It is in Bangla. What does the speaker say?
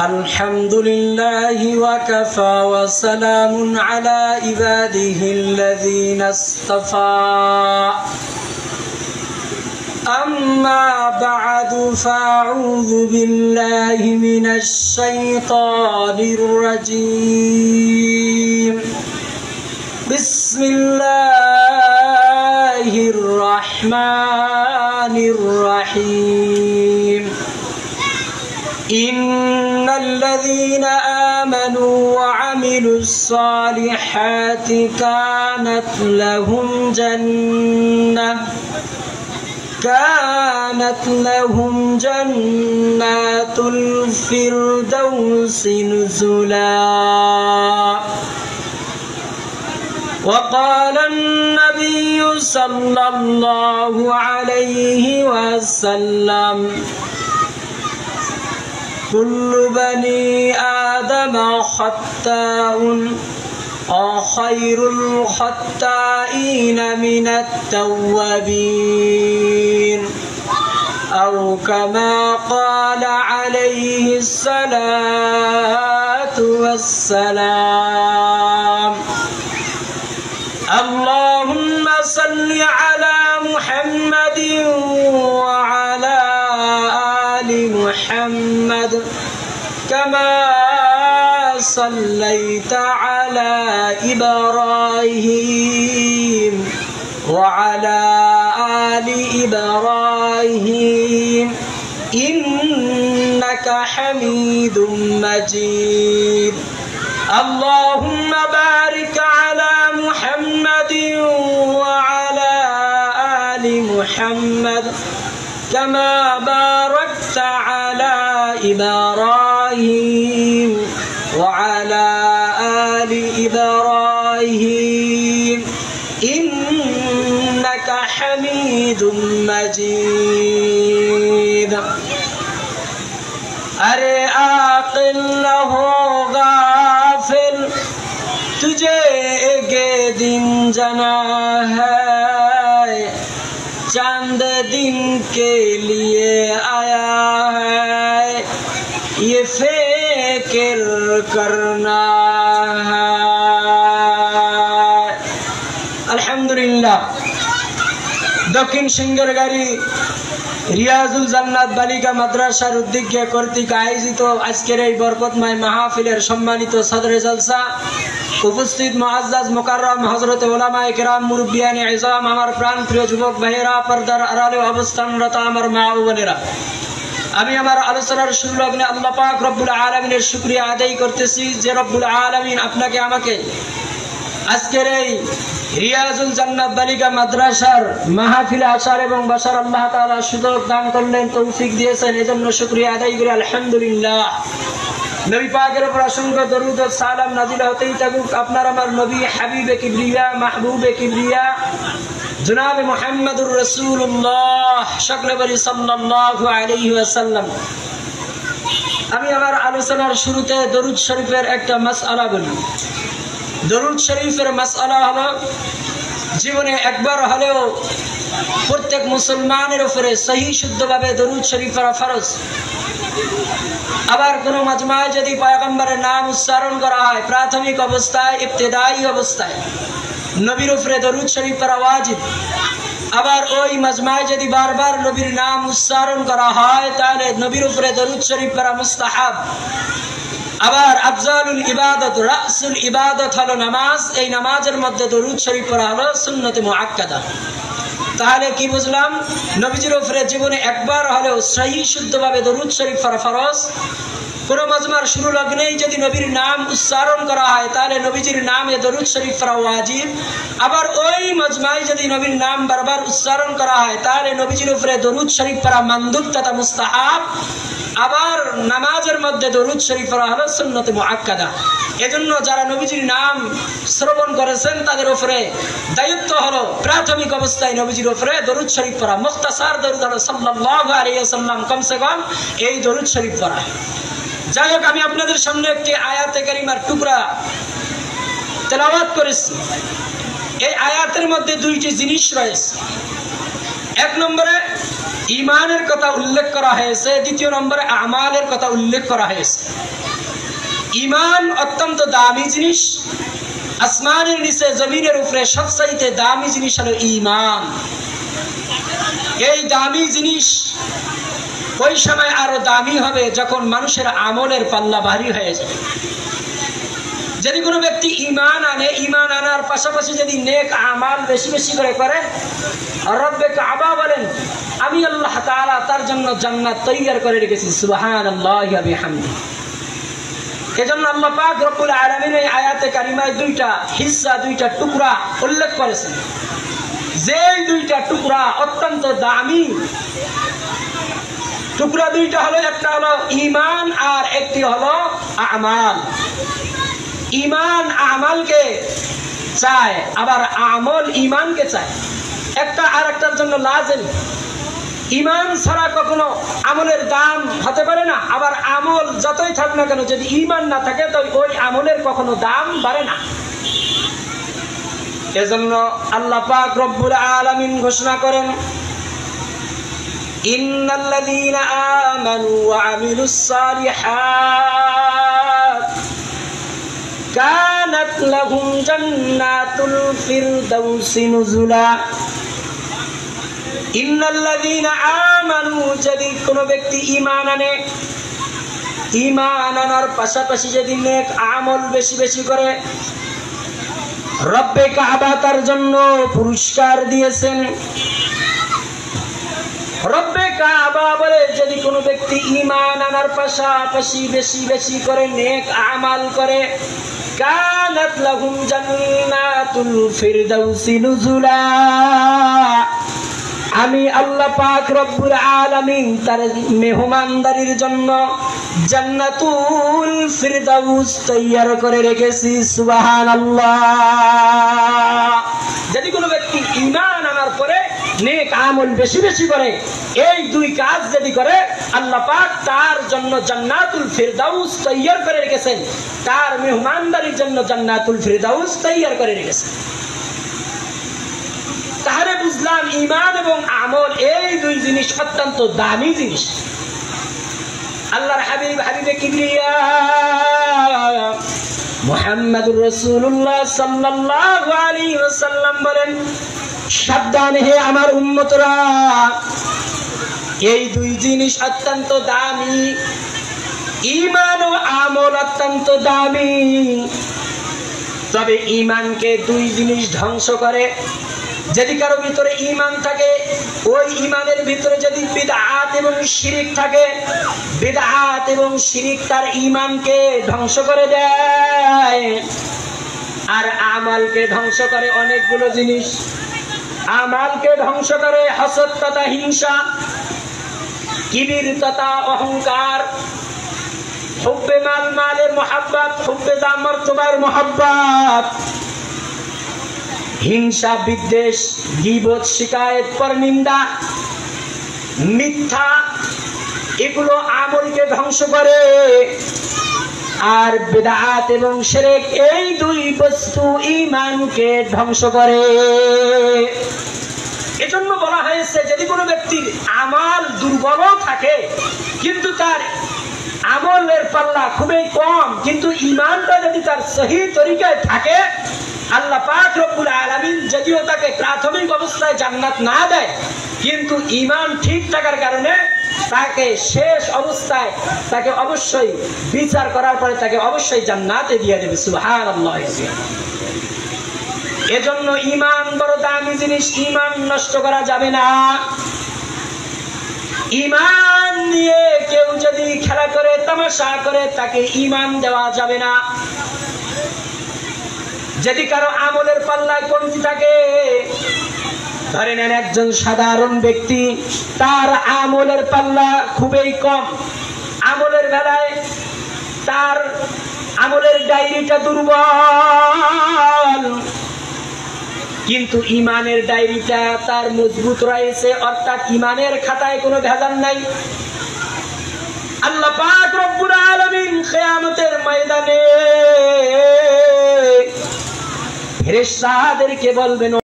Alhamdulillahi wa kafa wa salamun ala ibadihi alladhina istafa. Amma ba'du fa'udhu billahi minash shaytanir rajim. Bismillahirrahmanirrahim. Innal ladzina amanu wa 'amilus solihati kanat lahum jannatul firdausi nuzula. وقال النبي صلى الله عليه وسلم كل بني آدم خطاء وخير الخطائين من التوابين أو كما قال عليه الصلاة والسلام. اللهم صل على محمد وعلى آل محمد كما صليت على إبراهيم وعلى آل إبراهيم إنك حميد مجيد. اللهم بارك على محمد وعلى آل محمد كما باركت على إبراهيم وعلى آل إبراهيم إنك حميد مجيد. अरे आकिल न होगा फिर तुझे एक दिन जाना है, चांद दिन के लिए आया है, ये फिक्र करना है। अल्हम्दुलिल्लाह। दक्षिण सिंगरगाड़ी রিয়াজুল জান্নাত বালিকা মাদ্রাসার উদ্যোগে কর্তৃক আয়োজিত আজকের এই বরকতময় মাহফিলের সম্মানিত সদরে জলসা উপস্থিত মুআজ্জাজ মুকাররম হযরত উলামায়ে কেরাম মুরব্বিয়ানে ইজাম আমার প্রাণপ্রিয় যুবক ভাইয়েরা, পর্দার আড়ালে অবস্থানরত আমার মা ও বোনেরা, আমি আমার আলোচনার শুরু লগ্নে আল্লাহ পাক রব্বুল আলামিনের শুকরিয়া আদায় করতেছি যে রব্বুল আলামিন আপনাকে আমাকে আজকের এই রিয়াজুল জান্নাত বালিকা মাদ্রাসার মাহফিলে আসার এবং বসার আল্লাহ তাআলা সুযোগ দান করলেন, তৌফিক দিয়েছেন, এজন্য শুকরিয়া আদায় করি আলহামদুলিল্লাহ। নবী পাকের উপর অসংখ্য দরুদ ও সালাম নাযিল হতেই থাকুক আপনার আমার নবী হাবিবে কিবরিয়া মাহবুবে কিবরিয়া জনাবে মুহাম্মদুর রাসূলুল্লাহ সকলে বলি সাল্লাল্লাহু আলাইহি ওয়াসাল্লাম। আমি আমার আলোচনার শুরুতে দরুদ শরীফের একটা মাসআলা বলি। দরুদ শরীফের মাসআলা হলো জীবনে একবার হলেও প্রত্যেক মুসলমানের উপরে সহি শুদ্ধভাবে দরুদ শরীফ পড়া ফরজ। আবার কোনো মাজমায় যদি পয়গম্বরের নাম উচ্চারণ করা হয় প্রাথমিক অবস্থায় ইবতিদায়ী অবস্থায় নবীর উপরে দরুদ শরীফ পড়া ওয়াজিব। আবার ওই মাজমায় যদি বারবার নবীর নাম উচ্চারণ করা হয় তাহলে নবীর উপরে দরুদ শরীফ পড়া মুস্তাহাব। আবার আফজালুল ইবাদত রাসুল ইবাদত হলো নামাজ, এই নামাজের মধ্যে দরুদ শরীফ পড়া হলো সুন্নতে মুআক্কাদা। তাহলে কি বুঝলাম? নবীজির উপরে জীবনে একবার হলেও সহি শুদ্ধভাবে দরুদ শরীফ পড়া ফরজ। কোন মাজমার শুরু লগ্নেই যদি নবীর নাম উচ্চারণ করা হয় তাহলে নবীজির নামে দরুদ শরীফ পড়া ওয়াজিব। আবার ওই মাজমায় যদি নবীর নাম বারবার উচ্চারণ করা হয় তাহলে নবীজির উপরে দরুদ শরীফ পড়া মানদুব তথা মুস্তাহাব। আবার নামাজের মধ্যে দরুদ শরীফ পড়া হলো সুন্নতে মুআক্কাদা। এজন্য যারা নবীজির নাম শ্রবণ করেছেন তাদের উপরে দায়িত্ব হলো প্রাথমিক অবস্থায় নবীজির উপরে দরুদ শরীফ পড়া। মুখতাসার দরুদ হলো সাল্লাল্লাহু আলাইহি ওয়াসাল্লাম, কমসে কম এই দরুদ শরীফ পড়া। যাই হোক, আমি আপনাদের সামনে একটি আয়াতে কারিমার টুকরা তেলাওয়াত করেছি। এই আয়াতের মধ্যে দুইটি জিনিস রয়েছে। এক নম্বরে ঈমানের কথা উল্লেখ করা হয়েছে, দ্বিতীয় নম্বরে আমালের কথা উল্লেখ করা হয়েছে। ঈমান অত্যন্ত দামি জিনিস। আসমানের নিচে জমিনের উপরে সবচাইতে দামি জিনিস হলো ঈমান। এই দামি জিনিস ওই সময় আরো দামি হবে যখন মানুষের আমলের পাল্লা ভারী হয়ে যায়। যদি কোনো ব্যক্তি ঈমান আনে, ঈমান আনার পাশাপাশি যদি নেক আমাল বেশি বেশি করে রব্বে কাবা বলেন, আমি আল্লাহ তাআলা তার জন্য জান্নাত তৈয়ার করে রেখেছি। সুবহানাল্লাহি ওয়া বিহামদিহি। এজন্য আল্লাহ পাক রব্বুল আলামিন এই আয়াতে কারিমায় দুইটা হিস্সা, দুইটা টুকরা উল্লেখ করেছেন। যে দুইটা টুকরা অত্যন্ত দামি টুকরা, দুইটা হলো, একটা হলো ঈমান আর একটি হলো আমাল। ঈমান আমালকে চায়, আবার আমল ঈমানকে চায়। একটা আর একটার জন্য লাজিম। ঈমান ছাড়া কখনো আমলের দাম হতে পারে না, আবার আমল যতই থাক না কেন যদি ঈমান না থাকে তো ওই আমলের কখনো দাম বাড়ে না। এজন্য আল্লাহ পাক রব্বুল আলামিন ঘোষণা করেন, ইন্নাল্লাযীনা আমানু ওয়া আমিলুস সালিহাত কানাত লাহুম জান্নাতুল ফিরদাউসি নুজুলা। ইন্নাল্লাযীনা আমানু, যদি কোনো ব্যক্তি ঈমান আনে, ঈমান আনার পাশাপাশি যদি নেক আমল বেশি বেশি করে, রব্বে কাবা তার জন্য পুরস্কার দিয়েছেন। রব্বে কাবা বলে, যদি কোনো ব্যক্তি ঈমান আনার পাশাপাশি বেশি বেশি করে নেক আমাল করে, কানাত লাহুম জান্নাতুল ফিরদাউসি নুজুলা, আমি আল্লাহ পাক রব্বুল আলামিন তার মেহমানদারির জন্য জান্নাতুল ফিরদাউস তৈয়ার করে রেখেছি। সুবহানাল্লাহ। যদি কোনো ব্যক্তি ঈমান আনার পরে নেক আমল বেশি বেশি করে, এই দুই কাজ যদি করে, আল্লাহ পাক তার জন্য জান্নাতুল ফিরদাউস তৈয়ার করে রেখেছেন, তার মেহমানদারির জন্য জান্নাতুল ফিরদাউস তৈয়ার করে রেখেছেন। তাহলে বুঝলাম ঈমান এবং আমল এই দুই জিনিস অত্যন্ত দামি জিনিস। আল্লাহর হাবিব, হাবিবে কিবরিয়া মুহাম্মদুর রাসূলুল্লাহ সাল্লাল্লাহু আলাইহি ওয়াসাল্লাম বলেন, সাবধান হে আমার উম্মতরা, এই দুই জিনিস অত্যন্ত দামি। ঈমান ও আমল অত্যন্ত দামি। তবে ঈমানকে দুই জিনিস ধ্বংস করে। যদি কারো ভিতরে ঈমান থাকে, ওই ঈমানের ভিতরে যদি বিদআত এবং শিরিক থাকে, বিদআত এবং শিরিক তার ঈমানকে ধ্বংস করে দেয়। আর আমালকে ধ্বংস করে অনেকগুলো জিনিস। আমালকে ধ্বংস করে হাসদ তথা হিংসা, কিবির তথা অহংকার, হুব্বে মাল, মালের মহাব্বত, হুব্বে যা মর্তবার মহাব্বত, হিংসা, বিদ্বেষ, গীবত, শিকায়েত, পরনিন্দা, মিথ্যা, এগুলো আমলকে ধ্বংস করে। আর বিদআত এবং শিরক, এই দুই বস্তু ঈমানকে ধ্বংস করে। এজন্য বলা হয়েছে, যদি কোনো ব্যক্তির আমাল দুর্বল থাকে কিন্তু তার আমলের পাল্লা খুবই কম, কিন্তু ঈমানটা যদি তার সহি তরিকায় থাকে, আল্লাহ পাক রব্বুল আলামিন যদিও তাকে প্রাথমিক অবস্থায় জান্নাত না দেয়, কিন্তু ঈমান ঠিক থাকার কারণে তাকে শেষ অবস্থায় তাকে অবশ্যই বিচার করার পরে তাকে অবশ্যই জান্নাতে দিয়ে দেবে। সুবহানাল্লাহ। এজন্য ঈমান বড় দামি জিনিস, ঈমান নষ্ট করা যাবে না। ঈমান নিয়ে কেউ যদি খেলা করে, তামাশা করে, তাকে ঈমান দেওয়া যাবে না। যদি কারো আমলের পাল্লায় কমতি থাকে, ধরে নেন একজন সাধারণ ব্যক্তি, তার আমলের পাল্লা খুবই কম, আমলের বেলায় তার আমলের ডায়েরিটা দুর্বল, কিন্তু ঈমানের ডায়েরিটা তার মজবুত রয়েছে, অর্থাৎ ঈমানের খাতায় কোনো ভেজাল নাই। আল্লাহ পাক রব্বুল আলামিন কিয়ামতের ময়দানে ফেরেশতাদেরকে বলবেন,